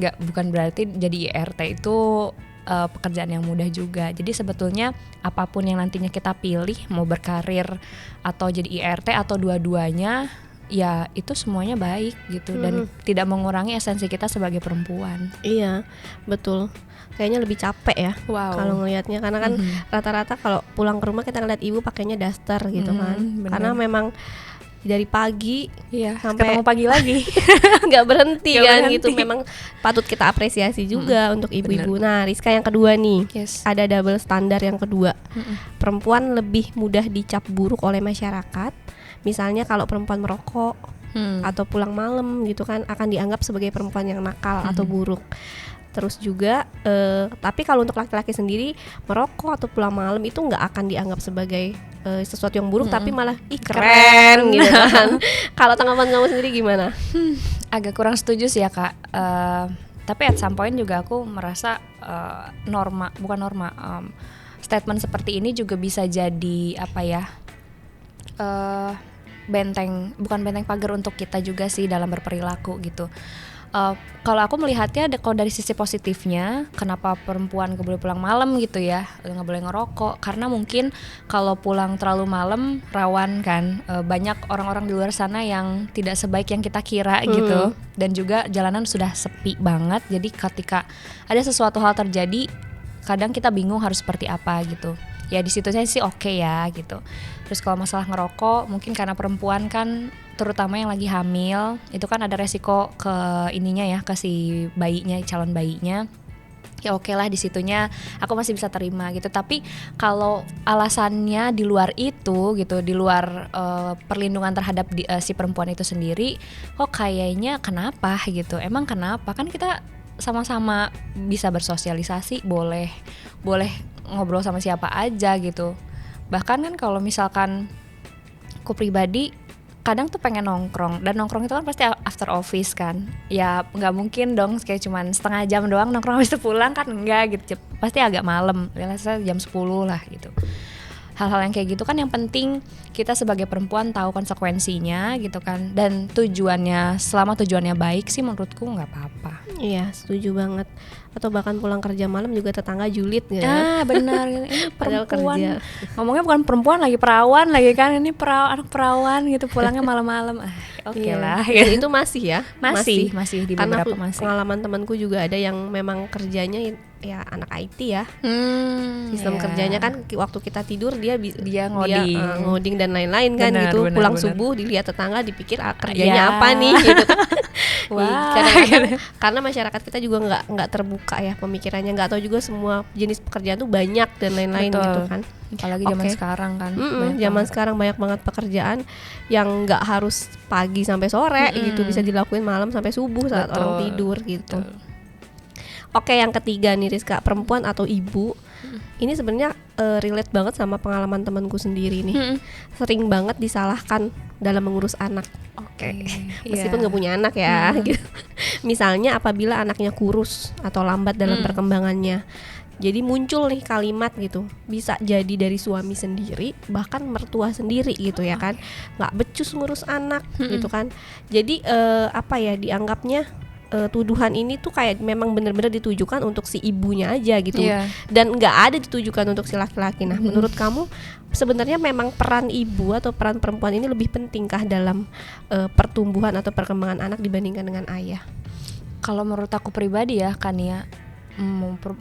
Speaker 1: Bukan berarti jadi IRT itu pekerjaan yang mudah juga. Jadi sebetulnya apapun yang nantinya kita pilih, mau berkarir atau jadi IRT atau dua-duanya, ya itu semuanya baik gitu, dan tidak mengurangi esensi kita sebagai perempuan.
Speaker 2: Iya, betul. Kayaknya lebih capek ya kalau ngelihatnya, karena kan rata-rata kalau pulang ke rumah kita ngeliat ibu pakainya daster gitu kan.
Speaker 1: Bener.
Speaker 2: Karena memang dari pagi sampai
Speaker 1: ketemu pagi lagi
Speaker 2: nggak berhenti kan gitu. Memang patut kita apresiasi juga untuk ibu-ibu. Nah, Rizka yang kedua nih, ada double standar yang kedua. Perempuan lebih mudah dicap buruk oleh masyarakat. Misalnya kalau perempuan merokok atau pulang malam gitu kan, akan dianggap sebagai perempuan yang nakal atau buruk. Terus juga tapi kalau untuk laki-laki sendiri, merokok atau pulang malam itu nggak akan dianggap sebagai sesuatu yang buruk, tapi malah keren gitu kan. Kalau tanggapan kamu sendiri gimana?
Speaker 1: Agak kurang setuju sih ya Kak. Tapi at some point juga aku merasa statement seperti ini juga bisa jadi bukan benteng pagar untuk kita juga sih dalam berperilaku gitu. Kalau aku melihatnya kalau dari sisi positifnya, kenapa perempuan gak boleh pulang malam gitu ya, gak boleh ngerokok, karena mungkin kalau pulang terlalu malam rawan kan, banyak orang-orang di luar sana yang tidak sebaik yang kita kira gitu, dan juga jalanan sudah sepi banget. Jadi ketika ada sesuatu hal terjadi, kadang kita bingung harus seperti apa gitu. Ya di situ saya sih oke ya gitu. Terus kalau masalah ngerokok, mungkin karena perempuan kan, terutama yang lagi hamil, itu kan ada resiko ke ininya ya, ke si bayinya, calon bayinya. Ya oke lah, di situnya aku masih bisa terima gitu. Tapi kalau alasannya di luar itu gitu, di luar perlindungan terhadap si perempuan itu sendiri, kok kayaknya kenapa gitu? Emang kenapa? Kan kita sama-sama bisa bersosialisasi, boleh ngobrol sama siapa aja gitu. Bahkan kan kalau misalkan aku pribadi kadang tuh pengen nongkrong, dan nongkrong itu kan pasti after office kan. Ya nggak mungkin dong kayak cuman setengah jam doang nongkrong habis itu pulang kan, enggak gitu. Pasti agak malam, biasanya jam 10 lah gitu. Hal-hal yang kayak gitu kan yang penting kita sebagai perempuan tahu konsekuensinya gitu kan, dan tujuannya, selama tujuannya baik sih menurutku nggak apa-apa.
Speaker 2: Iya, setuju banget. Atau bahkan pulang kerja malam juga tetangga julid gitu.
Speaker 1: Benar, ini perempuan ngomongnya bukan perempuan lagi, perawan lagi kan, ini anak perawan gitu pulangnya malam-malam. Oke lah
Speaker 2: gitu. Itu masih ya,
Speaker 1: masih di
Speaker 2: karena
Speaker 1: beberapa masih.
Speaker 2: Pengalaman temanku juga ada yang memang kerjanya ya anak IT ya. Sistem kerjanya kan waktu kita tidur dia
Speaker 1: ngoding,
Speaker 2: ngoding dan lain-lain kan gitu.
Speaker 1: Benar,
Speaker 2: Pulang subuh dilihat tetangga dipikir kerjanya apa nih gitu.
Speaker 1: Wah,
Speaker 2: kadang-kadang karena masyarakat kita juga nggak terbuka ya pemikirannya, nggak tahu juga semua jenis pekerjaan tuh banyak dan lain-lain gitu kan.
Speaker 1: Apalagi zaman sekarang kan.
Speaker 2: Zaman sekarang banyak banget pekerjaan yang nggak harus pagi sampai sore gitu, bisa dilakuin malam sampai subuh saat orang tidur gitu. Oke, yang ketiga nih Rizka, perempuan atau ibu. Ini sebenarnya relate banget sama pengalaman temanku sendiri nih. Sering banget disalahkan dalam mengurus anak. Meskipun nggak punya anak ya. Gitu. Misalnya apabila anaknya kurus atau lambat dalam perkembangannya. Jadi muncul nih kalimat gitu, bisa jadi dari suami sendiri, bahkan mertua sendiri gitu ya kan, nggak becus ngurus anak gitu kan. Jadi dianggapnya tuduhan ini tuh kayak memang benar-benar ditujukan untuk si ibunya aja gitu, dan nggak ada ditujukan untuk si laki-laki. Nah, menurut kamu sebenarnya memang peran ibu atau peran perempuan ini lebih pentingkah dalam pertumbuhan atau perkembangan anak dibandingkan dengan ayah?
Speaker 1: Kalau menurut aku pribadi ya Kania,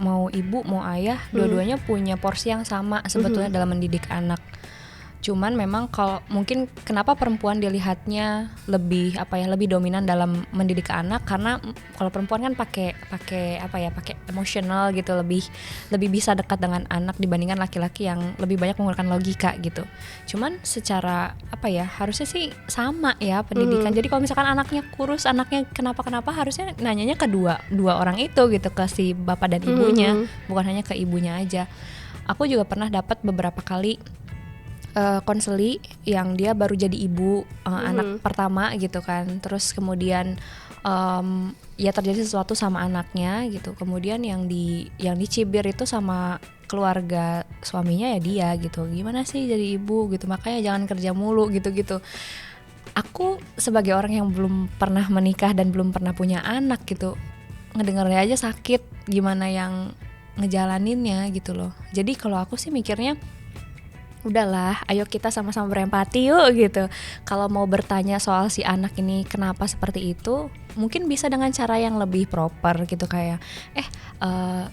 Speaker 1: mau ibu mau ayah, dua-duanya punya porsi yang sama sebetulnya dalam mendidik anak. Cuman memang kalau mungkin kenapa perempuan dilihatnya lebih dominan dalam mendidik anak, karena kalau perempuan kan pakai emosional gitu, lebih bisa dekat dengan anak dibandingkan laki-laki yang lebih banyak menggunakan logika gitu. Cuman secara harusnya sih sama ya pendidikan. Jadi kalau misalkan anaknya kurus, anaknya kenapa harusnya nanyanya ke dua orang itu gitu, ke si bapak dan ibunya, bukan hanya ke ibunya aja. Aku juga pernah dapat beberapa kali konseli yang dia baru jadi ibu anak pertama gitu kan, terus kemudian ya terjadi sesuatu sama anaknya gitu, kemudian yang dicibir itu sama keluarga suaminya ya dia gitu, gimana sih jadi ibu gitu, makanya jangan kerja mulu gitu. Aku sebagai orang yang belum pernah menikah dan belum pernah punya anak gitu, ngedengarnya aja sakit, gimana yang ngejalaninnya gitu loh. Jadi kalau aku sih mikirnya, udahlah, ayo kita sama-sama berempati yuk gitu. Kalau mau bertanya soal si anak ini kenapa seperti itu, mungkin bisa dengan cara yang lebih proper gitu, kayak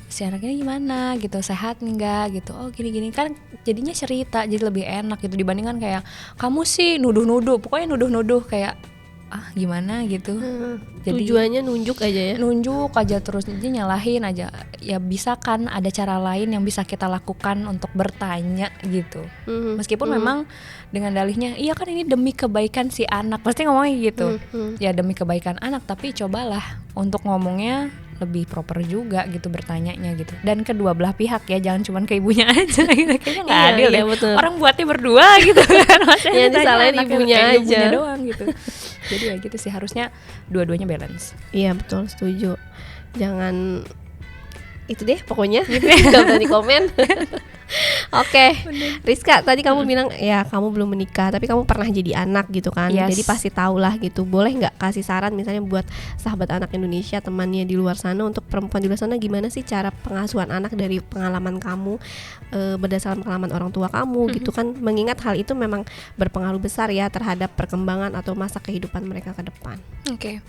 Speaker 1: si anak ini gimana gitu, sehat enggak gitu, oh gini-gini kan jadinya cerita, jadi lebih enak gitu dibandingkan kayak kamu sih nuduh-nuduh, pokoknya nuduh-nuduh kayak gimana gitu. Jadi
Speaker 2: tujuannya nunjuk aja
Speaker 1: terus, jadi nyalahin aja. Ya bisa kan ada cara lain yang bisa kita lakukan untuk bertanya gitu. Meskipun memang dengan dalihnya iya kan ini demi kebaikan si anak, pasti ngomongnya gitu. Ya demi kebaikan anak, tapi cobalah untuk ngomongnya lebih proper juga gitu bertanyanya gitu, dan kedua belah pihak ya, jangan cuma ke ibunya aja gitu. Kayaknya nggak adil ya, orang buatnya berdua gitu kan,
Speaker 2: yang disalahin ibunya aja
Speaker 1: doang gitu. Jadi ya gitu sih, harusnya dua-duanya balance.
Speaker 2: Iya betul, setuju. Jangan itu deh pokoknya, nggak berani komen. Oke, Rizka, tadi kamu bilang ya kamu belum menikah tapi kamu pernah jadi anak gitu kan. Jadi pasti tahu lah gitu. Boleh nggak kasih saran misalnya buat sahabat anak Indonesia, temannya di luar sana, untuk perempuan di luar sana, gimana sih cara pengasuhan anak dari pengalaman kamu, berdasarkan pengalaman orang tua kamu gitu kan, mengingat hal itu memang berpengaruh besar ya terhadap perkembangan atau masa kehidupan mereka ke depan.
Speaker 1: Oke.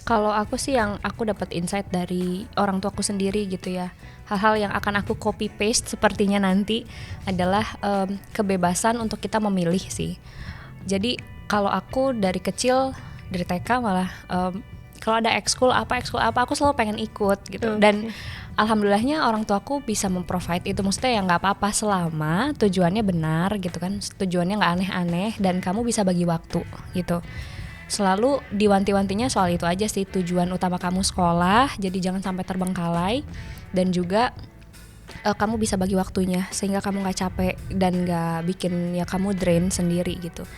Speaker 1: Kalau aku sih yang aku dapat insight dari orang tuaku sendiri gitu ya, hal-hal yang akan aku copy paste sepertinya nanti adalah kebebasan untuk kita memilih sih. Jadi kalau aku dari kecil, dari TK malah kalau ada ekskul apa aku selalu pengen ikut gitu. Dan alhamdulillahnya orang tuaku bisa memprovide itu, maksudnya ya nggak apa-apa selama tujuannya benar gitu kan, tujuannya nggak aneh-aneh dan kamu bisa bagi waktu gitu. Selalu diwanti-wantinya soal itu aja sih, tujuan utama kamu sekolah, jadi jangan sampai terbengkalai, dan juga kamu bisa bagi waktunya sehingga kamu nggak capek dan nggak bikin ya kamu drain sendiri gitu.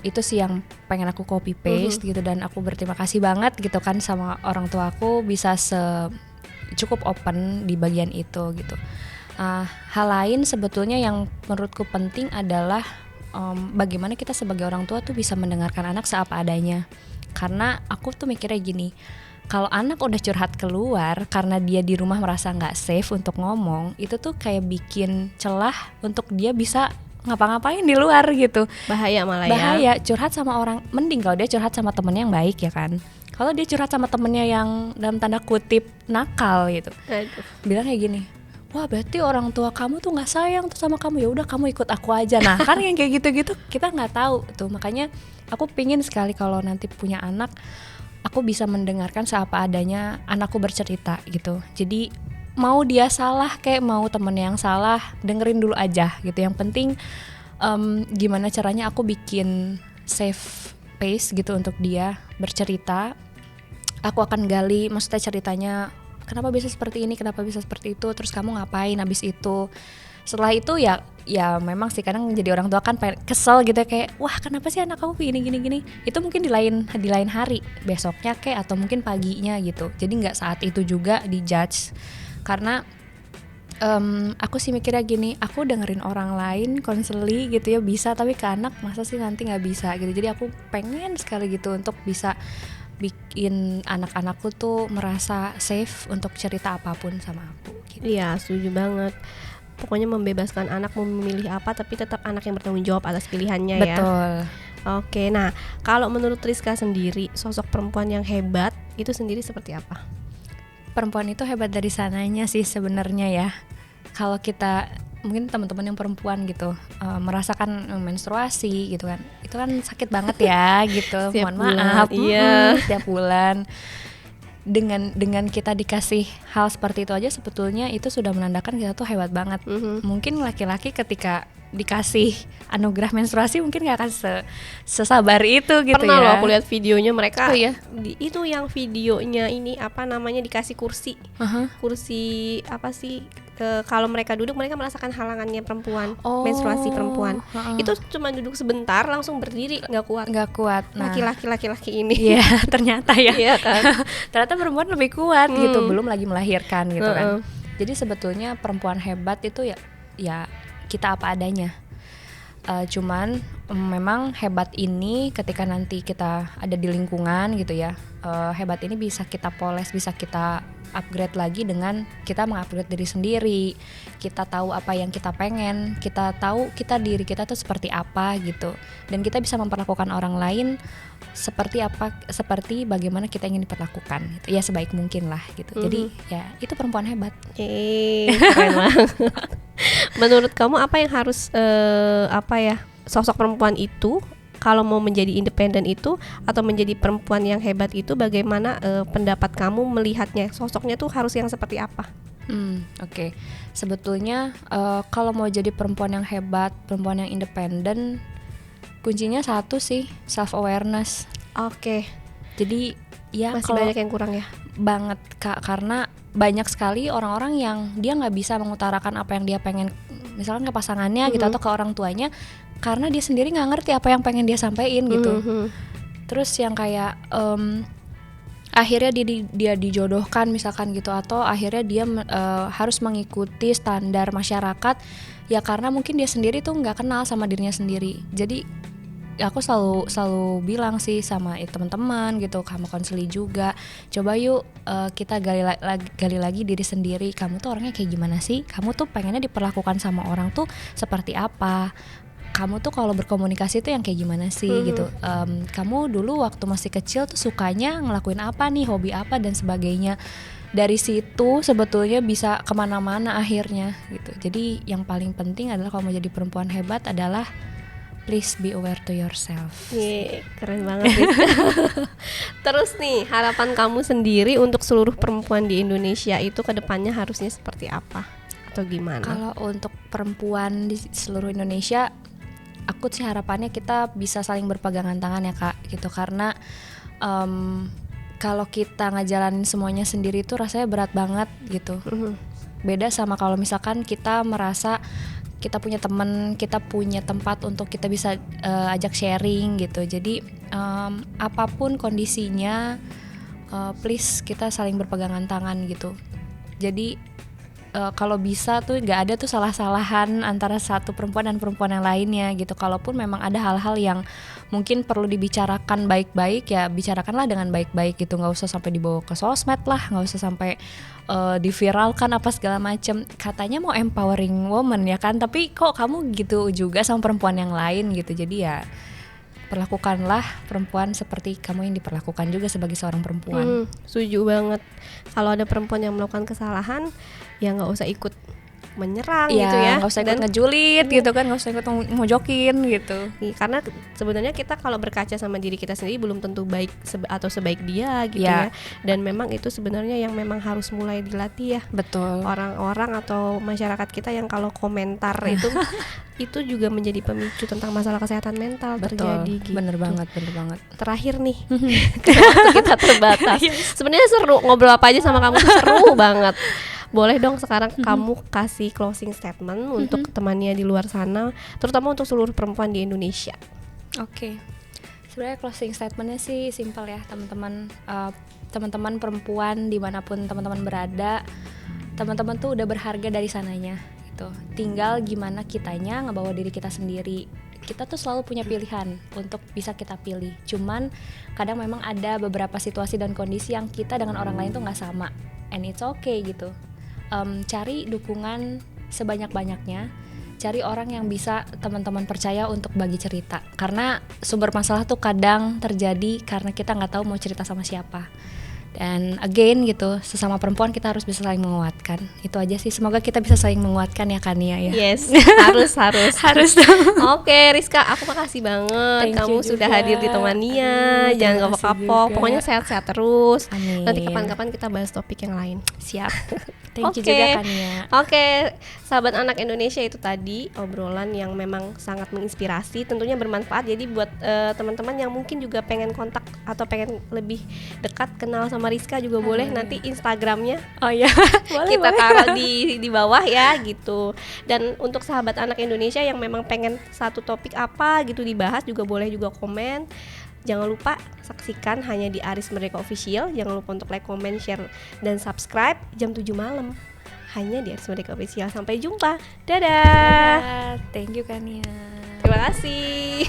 Speaker 1: Itu sih yang pengen aku copy paste gitu, dan aku berterima kasih banget gitu kan sama orang tua aku bisa cukup open di bagian itu gitu. Hal lain sebetulnya yang menurutku penting adalah bagaimana kita sebagai orang tua tuh bisa mendengarkan anak seapa adanya. Karena aku tuh mikirnya gini, kalau anak udah curhat keluar karena dia di rumah merasa gak safe untuk ngomong, itu tuh kayak bikin celah untuk dia bisa ngapa-ngapain di luar gitu.
Speaker 2: Bahaya malah ya.
Speaker 1: Bahaya, curhat sama orang, mending kalau dia curhat sama temennya yang baik ya kan. Kalau dia curhat sama temennya yang dalam tanda kutip nakal gitu,
Speaker 2: Aduh.
Speaker 1: bilang kayak gini, wah berarti orang tua kamu tuh nggak sayang tuh sama kamu, ya udah kamu ikut aku aja. Nah kan yang kayak gitu-gitu kita nggak tahu tuh, makanya aku pingin sekali kalau nanti punya anak, aku bisa mendengarkan seapa adanya anakku bercerita gitu. Jadi mau dia salah kayak mau temennya yang salah, dengerin dulu aja gitu. Yang penting gimana caranya aku bikin safe space gitu untuk dia bercerita. Aku akan gali maksudnya ceritanya, kenapa bisa seperti ini, kenapa bisa seperti itu, terus kamu ngapain abis itu. Setelah itu ya memang sih kadang jadi orang tua kan kesel gitu ya, kayak wah kenapa sih anak aku gini. Itu mungkin di lain hari, besoknya kayak atau mungkin paginya gitu. Jadi nggak saat itu juga dijudge, karena aku sih mikirnya gini, aku dengerin orang lain konseli gitu ya bisa, tapi ke anak masa sih nanti nggak bisa gitu. Jadi aku pengen sekali gitu untuk bisa bikin anak-anakku tuh merasa safe untuk cerita apapun sama aku gitu.
Speaker 2: Iya, setuju banget. Pokoknya membebaskan anak mau memilih apa, tapi tetap anak yang bertanggung jawab atas pilihannya.
Speaker 1: Betul.
Speaker 2: Ya. Oke, nah kalau menurut Rizka sendiri, sosok perempuan yang hebat itu sendiri seperti apa?
Speaker 1: Perempuan itu hebat dari sananya sih sebenarnya ya. Kalau kita mungkin teman-teman yang perempuan gitu merasakan menstruasi gitu kan, itu kan sakit banget ya gitu.
Speaker 2: Setiap
Speaker 1: Mohon
Speaker 2: bulan,
Speaker 1: maaf,
Speaker 2: iya.
Speaker 1: setiap bulan. Dengan kita dikasih hal seperti itu aja sebetulnya itu sudah menandakan kita tuh hebat banget. Mungkin laki-laki ketika dikasih anugerah menstruasi mungkin gak akan sesabar itu gitu.
Speaker 2: Pernah
Speaker 1: ya.
Speaker 2: loh aku lihat videonya mereka.
Speaker 1: Oh iya?
Speaker 2: Itu yang videonya ini apa namanya, dikasih kursi. Kursi apa sih? Kalau mereka duduk mereka merasakan halangannya perempuan, menstruasi perempuan. Itu cuma duduk sebentar langsung berdiri, nggak kuat.
Speaker 1: Nah,
Speaker 2: laki-laki ini.
Speaker 1: Iya, ternyata ya.
Speaker 2: Iya kan?
Speaker 1: Ternyata perempuan lebih kuat gitu, belum lagi melahirkan gitu kan. Jadi sebetulnya perempuan hebat itu ya kita apa adanya. Cuman memang hebat ini ketika nanti kita ada di lingkungan gitu ya, hebat ini bisa kita poles, bisa kita upgrade lagi dengan kita mengupgrade diri sendiri. Kita tahu apa yang kita pengen, kita tahu diri kita tuh seperti apa gitu, dan kita bisa memperlakukan orang lain seperti bagaimana kita ingin diperlakukan gitu. Ya sebaik mungkin lah gitu. Jadi ya itu perempuan hebat.
Speaker 2: Keren banget. Menurut kamu apa yang harus sosok perempuan itu kalau mau menjadi independen itu atau menjadi perempuan yang hebat itu, bagaimana pendapat kamu melihatnya? Sosoknya tuh harus yang seperti apa?
Speaker 1: Oke. Sebetulnya kalau mau jadi perempuan yang hebat, perempuan yang independen, kuncinya satu sih, self awareness.
Speaker 2: Oke.
Speaker 1: Jadi ya
Speaker 2: masih banyak yang kurang ya?
Speaker 1: Banget Kak, karena banyak sekali orang-orang yang dia nggak bisa mengutarakan apa yang dia pengen, misalkan ke pasangannya gitu atau ke orang tuanya, karena dia sendiri nggak ngerti apa yang pengen dia sampaikan gitu. Terus yang kayak akhirnya dia dijodohkan misalkan gitu, atau akhirnya dia harus mengikuti standar masyarakat ya, karena mungkin dia sendiri tuh nggak kenal sama dirinya sendiri. Jadi aku selalu bilang sih sama teman-teman gitu, kamu konseli juga, coba yuk kita gali lagi diri sendiri. Kamu tuh orangnya kayak gimana sih? Kamu tuh pengennya diperlakukan sama orang tuh seperti apa? Kamu tuh kalau berkomunikasi tuh yang kayak gimana sih gitu? Kamu dulu waktu masih kecil tuh sukanya ngelakuin apa nih, hobi apa dan sebagainya. Dari situ sebetulnya bisa kemana-mana akhirnya gitu. Jadi yang paling penting adalah kalau mau jadi perempuan hebat adalah please be aware to yourself.
Speaker 2: Keren banget. Terus nih, harapan kamu sendiri untuk seluruh perempuan di Indonesia itu ke depannya harusnya seperti apa atau gimana?
Speaker 1: Kalau untuk perempuan di seluruh Indonesia, aku sih harapannya kita bisa saling berpegangan tangan ya Kak gitu, karena kalau kita ngejalanin semuanya sendiri itu rasanya berat banget gitu. Beda sama kalau misalkan kita merasa kita punya teman, kita punya tempat untuk kita bisa ajak sharing gitu. Jadi apapun kondisinya, please kita saling berpegangan tangan gitu. Jadi kalau bisa tuh gak ada tuh salah-salahan antara satu perempuan dan perempuan yang lainnya gitu. Kalaupun memang ada hal-hal yang mungkin perlu dibicarakan baik-baik, ya bicarakanlah dengan baik-baik gitu. Gak usah sampai dibawa ke sosmed lah, gak usah sampai diviralkan apa segala macam. Katanya mau empowering woman ya kan, tapi kok kamu gitu juga sama perempuan yang lain gitu. Jadi ya perlakukanlah perempuan seperti kamu yang diperlakukan juga sebagai seorang perempuan.
Speaker 2: Setuju banget. Kalau ada perempuan yang melakukan kesalahan, ya nggak usah ikut menyerang gitu ya,
Speaker 1: nggak usah ikut ngejulit gitu kan, nggak usah ikut mojokin gitu.
Speaker 2: Karena sebenarnya kita kalau berkaca sama diri kita sendiri belum tentu baik atau sebaik dia gitu ya. Dan memang itu sebenarnya yang memang harus mulai dilatih ya.
Speaker 1: Betul.
Speaker 2: Orang-orang atau masyarakat kita yang kalau komentar itu juga menjadi pemicu tentang masalah kesehatan mental.
Speaker 1: Betul.
Speaker 2: Terjadi gitu.
Speaker 1: Bener banget.
Speaker 2: Terakhir nih, waktu kita terbatas. Sebenarnya seru ngobrol apa aja sama kamu tuh seru banget. Boleh dong sekarang kamu kasih closing statement untuk temannya di luar sana, terutama untuk seluruh perempuan di Indonesia.
Speaker 1: Oke. Sebenarnya closing statementnya sih simpel ya, teman-teman perempuan dimanapun teman-teman berada, teman-teman tuh udah berharga dari sananya gitu. Tinggal gimana kitanya ngebawa diri kita sendiri. Kita tuh selalu punya pilihan untuk bisa kita pilih. Cuman kadang memang ada beberapa situasi dan kondisi yang kita dengan orang lain tuh nggak sama, and it's okay gitu. Cari dukungan sebanyak-banyaknya, cari orang yang bisa teman-teman percaya untuk bagi cerita, karena sumber masalah tuh kadang terjadi karena kita nggak tahu mau cerita sama siapa. Dan again gitu, sesama perempuan kita harus bisa saling menguatkan. Itu aja sih, semoga kita bisa saling menguatkan ya Kania ya.
Speaker 2: Yes, harus. Oke, Rizka, aku makasih banget kamu sudah hadir di Temania. Jangan kapok-kapok, pokoknya sehat-sehat terus.
Speaker 1: Amin.
Speaker 2: Nanti kapan-kapan kita bahas topik yang lain.
Speaker 1: Siap. Thank you juga Kania.
Speaker 2: Oke, sahabat anak Indonesia, itu tadi obrolan yang memang sangat menginspirasi, tentunya bermanfaat. Jadi buat teman-teman yang mungkin juga pengen kontak atau pengen lebih dekat kenal sama Rizka juga boleh nanti Instagramnya.
Speaker 1: Oh iya, boleh,
Speaker 2: kita taruh di bawah ya gitu. Dan untuk sahabat anak Indonesia yang memang pengen satu topik apa gitu dibahas juga boleh juga komen. Jangan lupa saksikan hanya di Aris Merdeka Official. Jangan lupa untuk like, comment, share, dan subscribe jam 7 malam hanya di Aris Merdeka Official. Sampai jumpa. Dadah.
Speaker 1: Thank you Kania.
Speaker 2: Terima kasih.